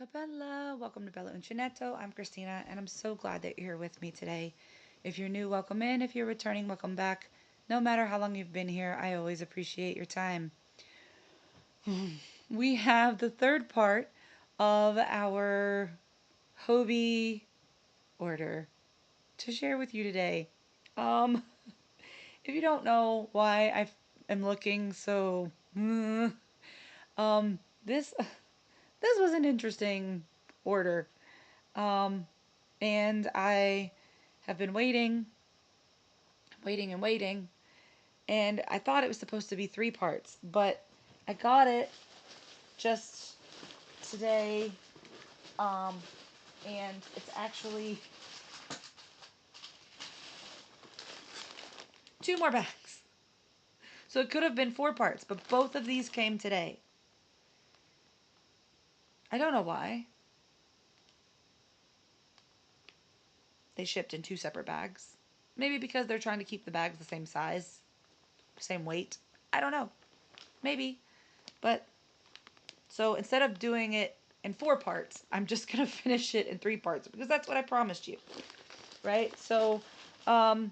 Ciao Bella, welcome to Bella Uncinetto. I'm Christina and I'm so glad that you're here with me today. If you're new, welcome in. If you're returning, welcome back. No matter how long you've been here, I always appreciate your time. We have the third part of our Hobie order to share with you today. Um, if you don't know why I am looking so, this this was an interesting order. Um, and I have been waiting and waiting, and I thought it was supposed to be three parts, but I got it just today, um, and it's actually two more bags. So it could have been four parts, but both of these came today. I don't know why. They shipped in two separate bags. Maybe because they're trying to keep the bags the same size, same weight. I don't know. Maybe. But so instead of doing it in four parts, I'm just going to finish it in three parts because that's what I promised you. Right? So, um,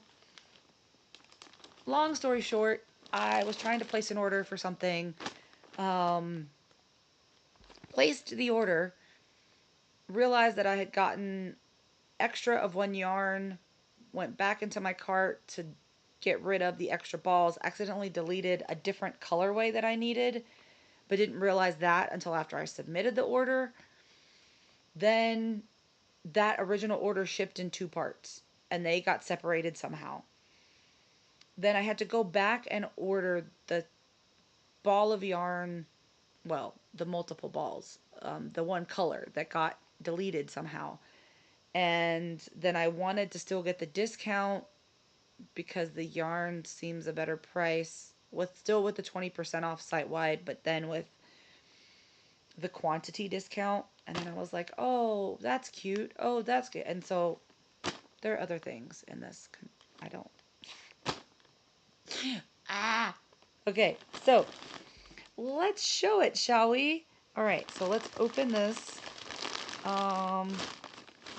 long story short, I was trying to place an order for something. Um, Placed the order, realized that I had gotten extra of one yarn, went back into my cart to get rid of the extra balls, accidentally deleted a different colorway that I needed, but didn't realize that until after I submitted the order. Then that original order shipped in two parts and they got separated somehow. Then I had to go back and order the ball of yarn, well, the multiple balls, the one color that got deleted somehow. And then I wanted to still get the discount because the yarn seems a better price with still with the 20% off site wide, but then with the quantity discount. And then I was like, oh, that's cute. Oh, that's good. And so there are other things in this. I don't. Ah. Okay, so let's show it, shall we? All right, so let's open this. Um,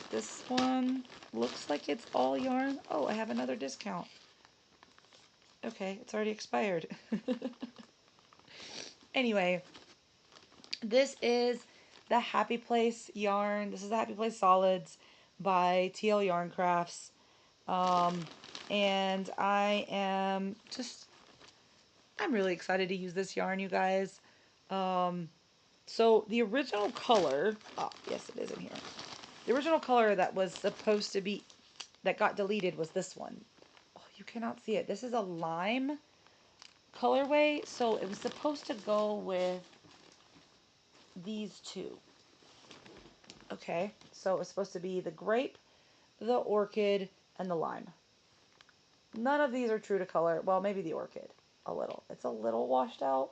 this one looks like it's all yarn. Oh, I have another discount. Okay, it's already expired. Anyway, this is the Happy Place yarn. This is the Happy Place Solids by TL Yarn Crafts. Um, and I'm really excited to use this yarn, you guys. Um, so the original color, yes, it is in here. The original color that was supposed to be, that got deleted was this one. Oh, you cannot see it. This is a lime colorway, so it was supposed to go with these two. Okay, so it was supposed to be the grape, the orchid, and the lime. None of these are true to color. Well, maybe the orchid, a little. It's a little washed out.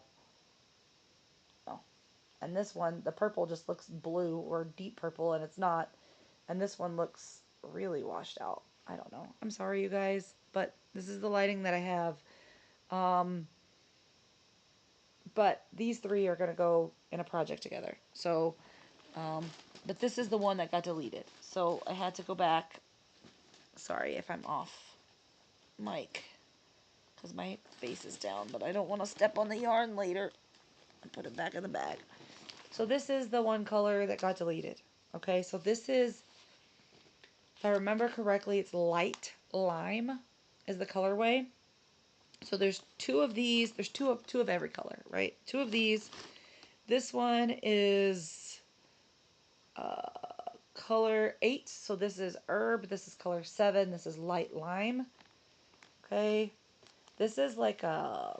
Oh, and this one, the purple just looks blue or deep purple, and it's not. And this one looks really washed out. I don't know. I'm sorry, you guys, but this is the lighting that I have. Um, but these three are going to go in a project together. So, but this is the one that got deleted. So I had to go back. Sorry if I'm off mic because my face is down, but I don't want to step on the yarn later and put it back in the bag. So this is the one color that got deleted. Okay, so this is, if I remember correctly, it's light lime is the colorway. So there's two of these. There's two of every color, right? Two of these. This one is color 8. So this is herb. This is color 7. This is light lime. Okay. This is like a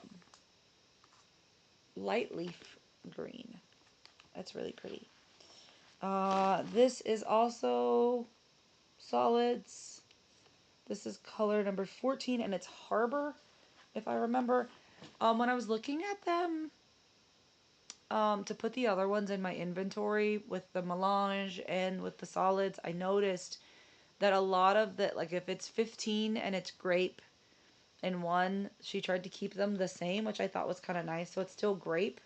light leaf green. That's really pretty. This is also solids. This is color number 14 and it's Harbor, if I remember. When I was looking at them, to put the other ones in my inventory with the melange and with the solids, I noticed that a lot of the, like if it's 15 and it's grape in one, she tried to keep them the same, which I thought was kind of nice. So it's still grape.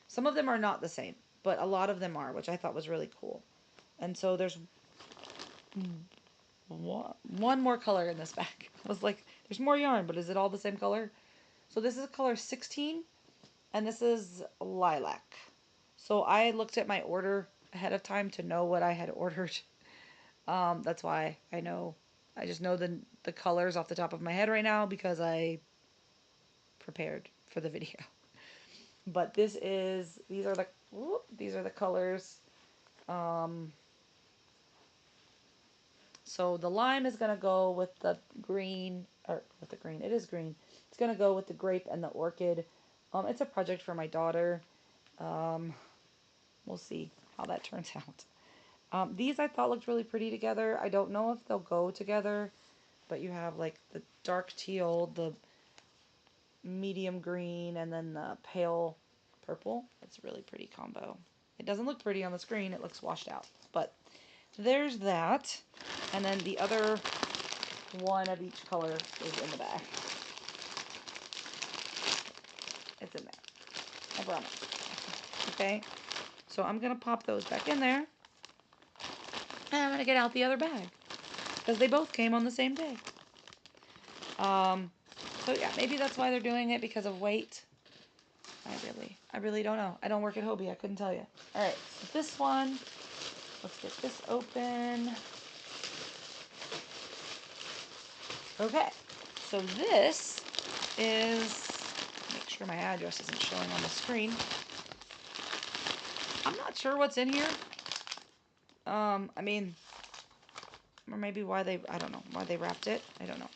Some of them are not the same. but a lot of them are, which I thought was really cool. And so there's one more color in this bag. I was like, there's more yarn, but is it all the same color? So this is color 16, and this is lilac. So I looked at my order ahead of time to know what I had ordered. That's why I know. I just know the colors off the top of my head right now because I prepared for the video. But these are the colors. Um, so the lime is gonna go with the green, or with the green. It is green. It's gonna go with the grape and the orchid. It's a project for my daughter. Um, we'll see how that turns out. These I thought looked really pretty together. I don't know if they'll go together, but you have like the dark teal, the medium green, and then the pale purple. It's a really pretty combo. It doesn't look pretty on the screen. It looks washed out. But there's that. And then the other one of each color is in the bag. It's in there. I promise. Okay. So I'm going to pop those back in there. And I'm going to get out the other bag. Because they both came on the same day. So yeah, maybe that's why they're doing it, because of weight. I really don't know. I don't work at Hobie. I couldn't tell you. All right, so this one, let's get this open. Okay, so this is, make sure my address isn't showing on the screen. I'm not sure what's in here. I mean, or maybe why they, I don't know, why they wrapped it. I don't know.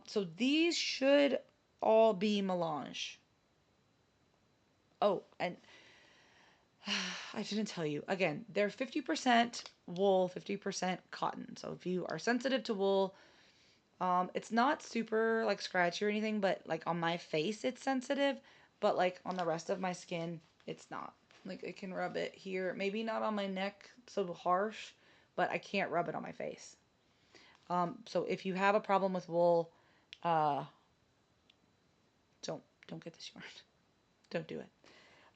So these should all be melange. Oh, and I didn't tell you. Again, they're 50% wool, 50% cotton. So if you are sensitive to wool, it's not super like scratchy or anything, but like on my face it's sensitive, but like on the rest of my skin, it's not. Like I can rub it here, maybe not on my neck so harsh, but I can't rub it on my face. So if you have a problem with wool, uh, don't get this yarn. Don't do it.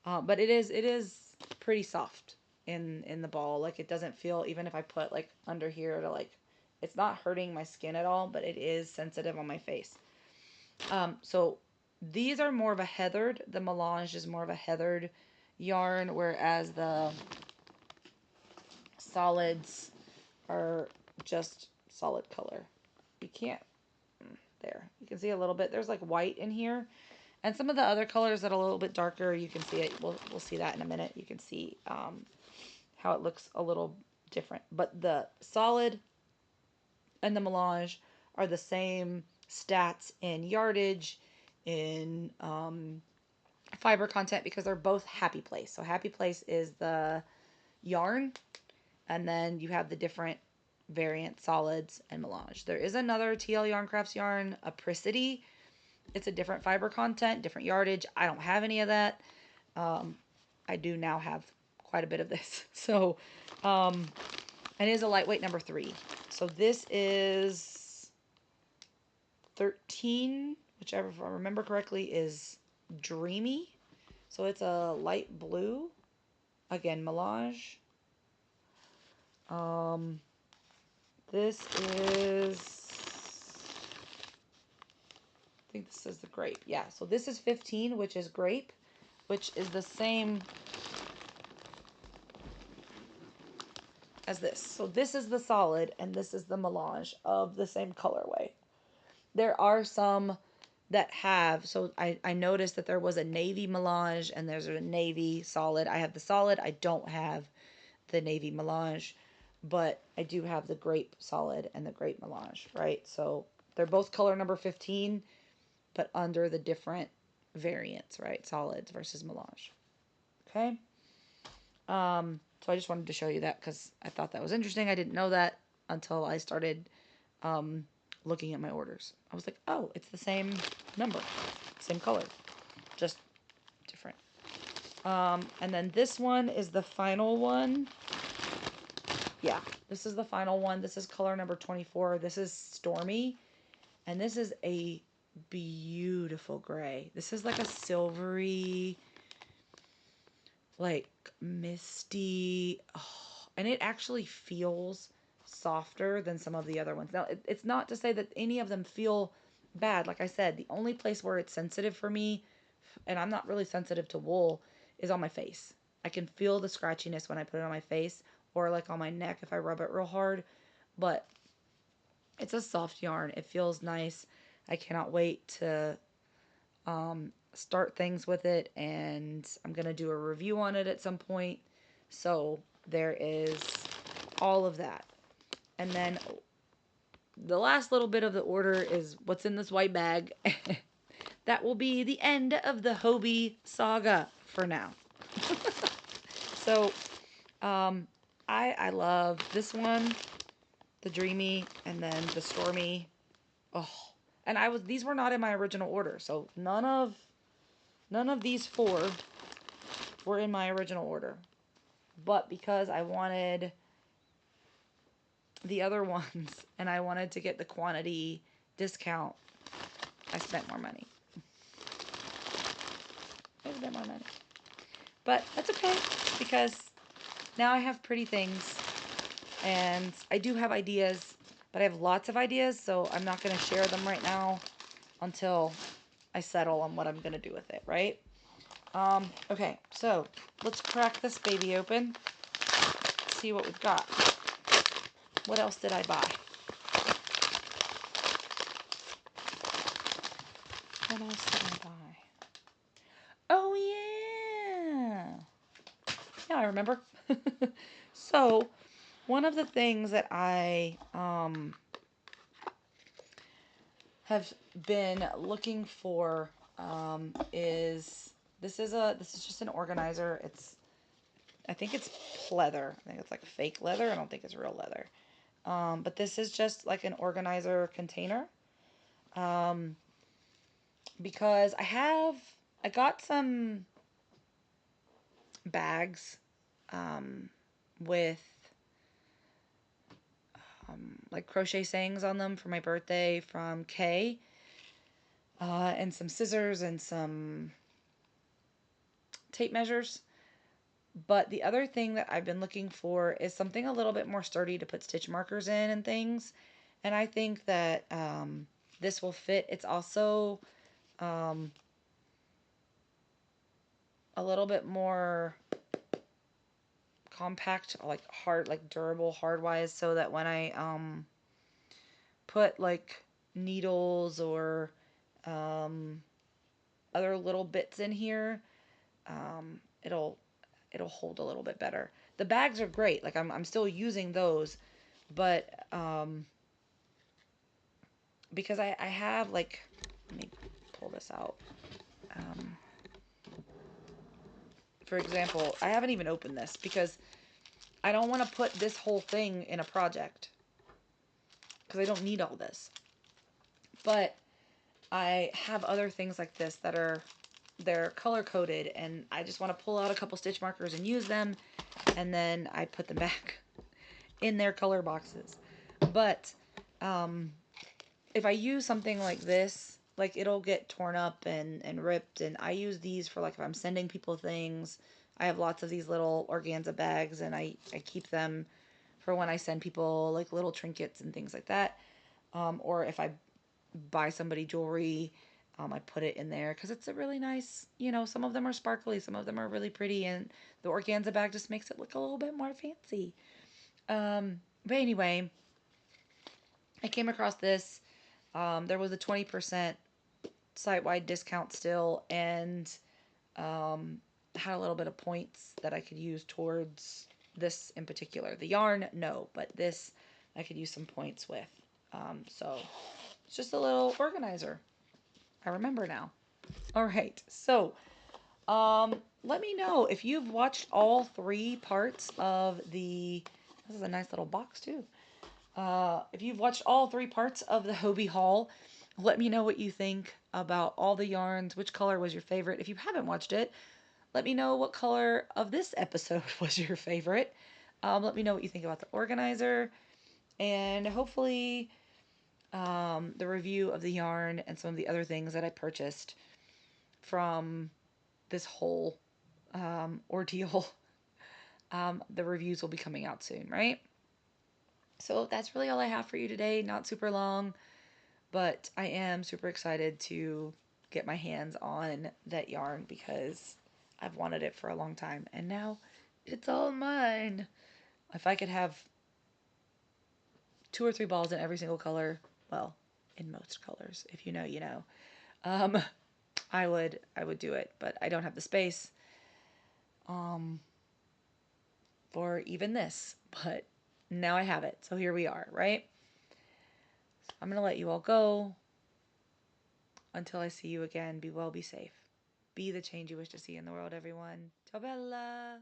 But it is pretty soft in the ball. Like it doesn't feel, even if I put like under here to like, it's not hurting my skin at all, but it is sensitive on my face. So these are more of a heathered. The melange is more of a heathered yarn, whereas the solids are just solid color. You can't, there. You can see a little bit. There's like white in here. And some of the other colors that are a little bit darker, you can see it. We'll see that in a minute. You can see how it looks a little different. But the solid and the melange are the same stats in yardage, in fiber content, because they're both Happy Place. So Happy Place is the yarn, and then you have the different variant solids and melange. There is another TL Yarn Crafts yarn, Apricity. It's a different fiber content, different yardage. I don't have any of that. I do now have quite a bit of this. So, and it is a lightweight number 3. So this is 13, whichever, if I remember correctly, is Dreamy. So it's a light blue. Again, melange. This is, I think this is the grape. Yeah, so this is 15, which is grape, which is the same as this. So this is the solid, and this is the melange of the same colorway. There are some that have, so I noticed that there was a navy melange, and there's a navy solid. I have the solid. I don't have the navy melange, but I do have the grape solid and the grape melange, right? So they're both color number 15, but under the different variants, right? Solids versus melange. Okay. So I just wanted to show you that because I thought that was interesting. I didn't know that until I started looking at my orders. I was like, oh, it's the same number, same color, just different. And then this one is the final one. Yeah, this is the final one. This is color number 24. This is Stormy, and this is a beautiful gray. This is like a silvery like misty. Oh, and it actually feels softer than some of the other ones. Now, it's not to say that any of them feel bad. Like I said, the only place where it's sensitive for me, and I'm not really sensitive to wool, is on my face. I can feel the scratchiness when I put it on my face or like on my neck if I rub it real hard. But it's a soft yarn. It feels nice. I cannot wait to start things with it, and I'm going to do a review on it at some point. So there is all of that. And then the last little bit of the order is what's in this white bag. That will be the end of the Hobie saga for now. So I love this one, the Dreamy, and then the Stormy. Oh, and these were not in my original order, so none of these four were in my original order. But because I wanted the other ones and I wanted to get the quantity discount, I spent more money. I spent more money. But that's okay, because now I have pretty things, and I do have ideas, but I have lots of ideas, so I'm not going to share them right now until I settle on what I'm going to do with it, right? Okay, so let's crack this baby open, see what we've got. What else did I buy? What else did I buy? Oh, yeah. Yeah, I remember. So, one of the things that I have been looking for is this is just an organizer. I think it's pleather. I think it's like fake leather. I don't think it's real leather. But this is just like an organizer container. Because I got some bags with like crochet sayings on them for my birthday from Kay, and some scissors and some tape measures. But the other thing that I've been looking for is something a little bit more sturdy to put stitch markers in and things. And I think that this will fit. It's also a little bit more compact, like hard, like durable hard-wise, so that when I put like needles or other little bits in here, it'll hold a little bit better. The bags are great. Like I'm still using those, but because I have like, let me pull this out. For example, I haven't even opened this because I don't want to put this whole thing in a project because I don't need all this. But I have other things like this that they're color coded, and I just want to pull out a couple stitch markers and use them, and then I put them back in their color boxes. But if I use something like this, like it'll get torn up and ripped, and I use these for like if I'm sending people things. I have lots of these little organza bags, and I keep them for when I send people like little trinkets and things like that. Or if I buy somebody jewelry, I put it in there because it's a really nice, some of them are sparkly, some of them are really pretty, and the organza bag just makes it look a little bit more fancy. But anyway, I came across this. There was a 20% site-wide discount still, and had a little bit of points that I could use towards this in particular. The yarn, no, but this I could use some points with. So it's just a little organizer. I remember now. All right, so let me know if you've watched all three parts of the. This is a nice little box too. If you've watched all three parts of the Hobie haul, let me know what you think about all the yarns. Which color was your favorite? If you haven't watched it, let me know what color of this episode was your favorite. Let me know what you think about the organizer, and hopefully the review of the yarn and some of the other things that I purchased from this whole ordeal. The reviews will be coming out soon, right? So that's really all I have for you today. Not super long, but I am super excited to get my hands on that yarn because I've wanted it for a long time and now it's all mine. If I could have 2 or 3 balls in every single color, well, in most colors, if you know, you know, um, I would do it, but I don't have the space um, for even this. But now I have it, so here we are, right? I'm gonna let you all go. Until I see you again, be well, be safe. Be the change you wish to see in the world, everyone. Ciao, Bella.